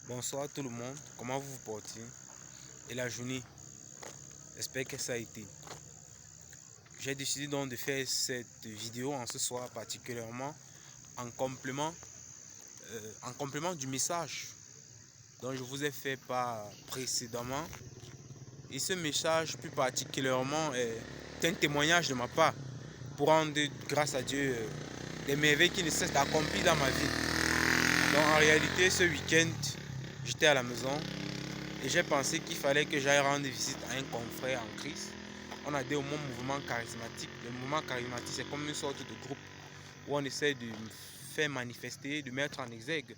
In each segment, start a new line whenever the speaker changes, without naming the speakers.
Bonsoir tout le monde, comment vous vous portez? Et la journée, j'espère que ça a été. J'ai décidé donc de faire cette vidéo en ce soir particulièrement en complément, du message dont je vous ai fait part précédemment. Et ce message plus particulièrement est un témoignage de ma part pour rendre grâce à Dieu des merveilles qui ne cessent d'accomplir dans ma vie. Donc en réalité ce week-end, j'étais à la maison. Et j'ai pensé qu'il fallait que j'aille rendre visite à un confrère en Christ. On a dit au mouvement charismatique. Le mouvement charismatique, c'est comme une sorte de groupe où on essaie de faire manifester, de mettre en exergue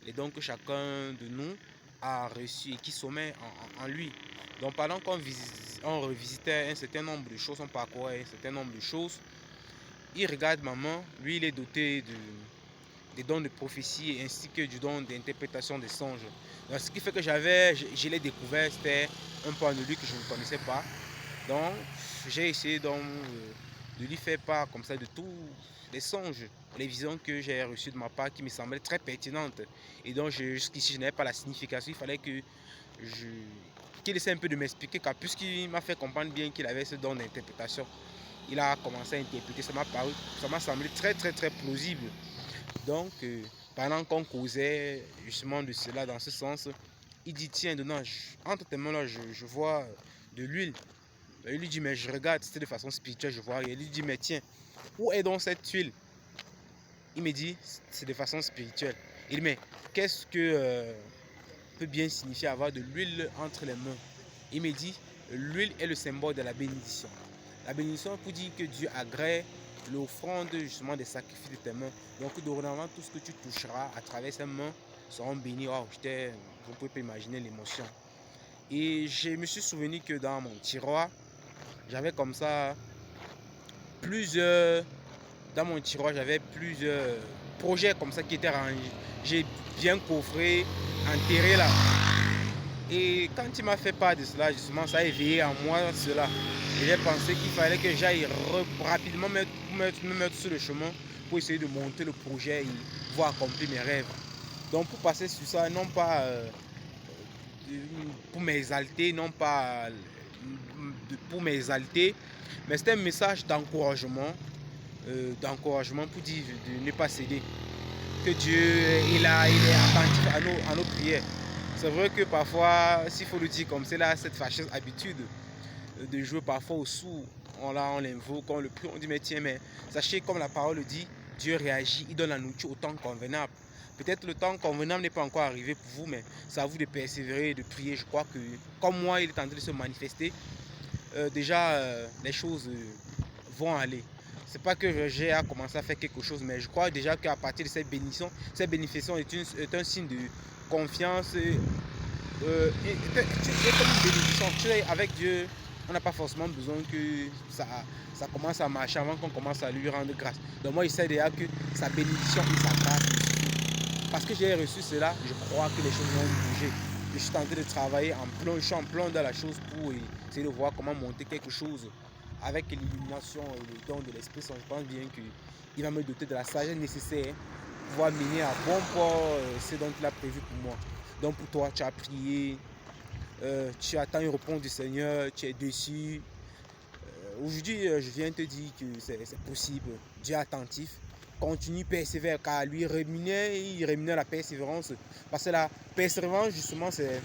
les dons que chacun de nous a reçus et qui sommet en lui. Donc pendant qu'on revisitait un certain nombre de choses, on parcourait un certain nombre de choses, il regarde maman, lui il est doté des dons de prophétie ainsi que du don d'interprétation des songes. Donc, ce qui fait que je l'ai découvert, c'était un point de lui que je ne connaissais pas. Donc j'ai essayé donc, de lui faire part comme ça de tous les songes, les visions que j'ai reçues de ma part qui me semblaient très pertinentes. Et donc jusqu'ici je n'avais pas la signification, il fallait que qu'il essaie un peu de m'expliquer car puisqu'il m'a fait comprendre bien qu'il avait ce don d'interprétation, il a commencé à interpréter, ça m'a semblé très plausible. Donc, pendant qu'on causait justement de cela dans ce sens, il dit tiens, dedans, entre tes mains là, je vois de l'huile. Il lui dit mais je regarde, c'était de façon spirituelle, je vois rien. Il lui dit mais tiens, où est donc cette huile? Il me dit c'est de façon spirituelle. Il dit mais qu'est-ce que peut bien signifier avoir de l'huile entre les mains? Il me dit l'huile est le symbole de la bénédiction. La bénédiction pour dire que Dieu agrée l'offrande justement des sacrifices de tes mains. Donc dorénavant, tout ce que tu toucheras à travers ces mains seront bénis. Oh, vous pouvez pas imaginer l'émotion. Et je me suis souvenu que dans mon tiroir, j'avais comme ça plusieurs... Dans mon tiroir, j'avais plusieurs projets comme ça qui étaient rangés. J'ai bien coffré, enterré là. Et quand il m'a fait part de cela, justement, ça a éveillé en moi cela. Et j'ai pensé qu'il fallait que j'aille rapidement me mettre sur le chemin pour essayer de monter le projet et voir accomplir mes rêves. Donc pour passer sur ça, non pas pour m'exalter, non pas pour m'exalter, mais c'est un message d'encouragement pour dire de ne pas céder. Que Dieu il est attentif à nos prières. C'est vrai que parfois, s'il faut le dire comme c'est là, cette fâcheuse habitude de jouer parfois au sourd, on l'invoque, on le prie, on dit mais tiens, mais sachez comme la parole le dit, Dieu réagit, il donne la nourriture au temps convenable. Peut-être le temps convenable n'est pas encore arrivé pour vous, mais c'est à vous de persévérer, de prier. Je crois que comme moi, il est en train de se manifester. Les choses vont aller. C'est pas que j'ai à commencer à faire quelque chose, mais je crois déjà qu'à partir de cette bénédiction est un signe de confiance. Comme une bénédiction. Tu sais, avec Dieu, on n'a pas forcément besoin que ça commence à marcher avant qu'on commence à lui rendre grâce. Donc moi, il sait déjà que sa bénédiction et sa grâce me suffisent. Parce que j'ai reçu cela, je crois que les choses vont bouger. Je suis en train de travailler je suis en plein dans la chose pour essayer de voir comment monter quelque chose avec l'illumination et le don de l'Esprit Saint. Je pense bien qu'il va me doter de la sagesse nécessaire pour pouvoir mener à bon port ce dont il a prévu pour moi. Donc pour toi, tu as prié, tu attends une réponse du Seigneur, tu es déçu. Aujourd'hui, je viens te dire que c'est possible. Dieu est attentif. Continue, persévère, car lui il rémunère la persévérance. Parce que la persévérance, justement, c'est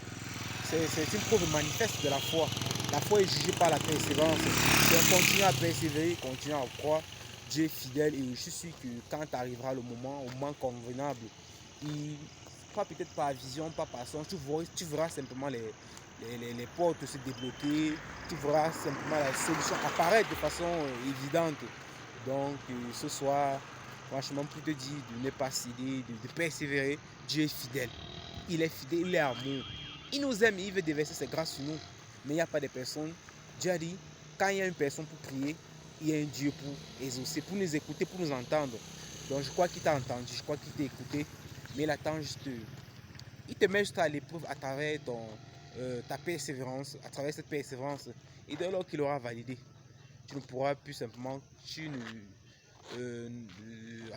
une preuve manifeste de la foi. La foi est jugée par la persévérance. Donc continue à persévérer, continue à croire. Dieu est fidèle et je suis sûr que quand arrivera le moment, au moment convenable, pas peut-être par vision, pas par son, tu verras simplement les portes se débloquer, tu verras simplement la solution apparaître de façon évidente. Donc ce soir, franchement, pour te dire de ne pas céder, de persévérer, Dieu est fidèle. Il est fidèle, il est amour. Il nous aime, il veut déverser ses grâces sur nous. Mais il n'y a pas de personne. Dieu a dit, quand il y a une personne pour prier, il y a un Dieu pour exaucer, pour nous écouter, pour nous entendre. Donc je crois qu'il t'a entendu, je crois qu'il t'a écouté. Mais il attend juste, il te met juste à l'épreuve à travers ta persévérance, à travers cette persévérance. Et dès lors qu'il aura validé, tu ne pourras plus simplement, en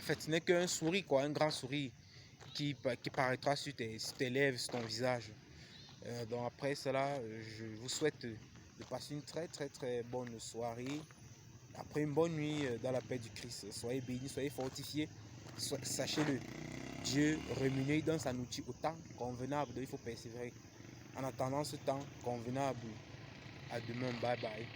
fait, ce n'est qu'un sourire, quoi, un grand sourire. qui paraîtra sur tes lèvres, sur ton visage. Donc après cela, je vous souhaite de passer une très bonne soirée. Après une bonne nuit dans la paix du Christ. Soyez bénis, soyez fortifiés. Sachez-le, Dieu rémunère dans sa outil au temps convenable, donc il faut persévérer. En attendant ce temps convenable, à demain, bye bye.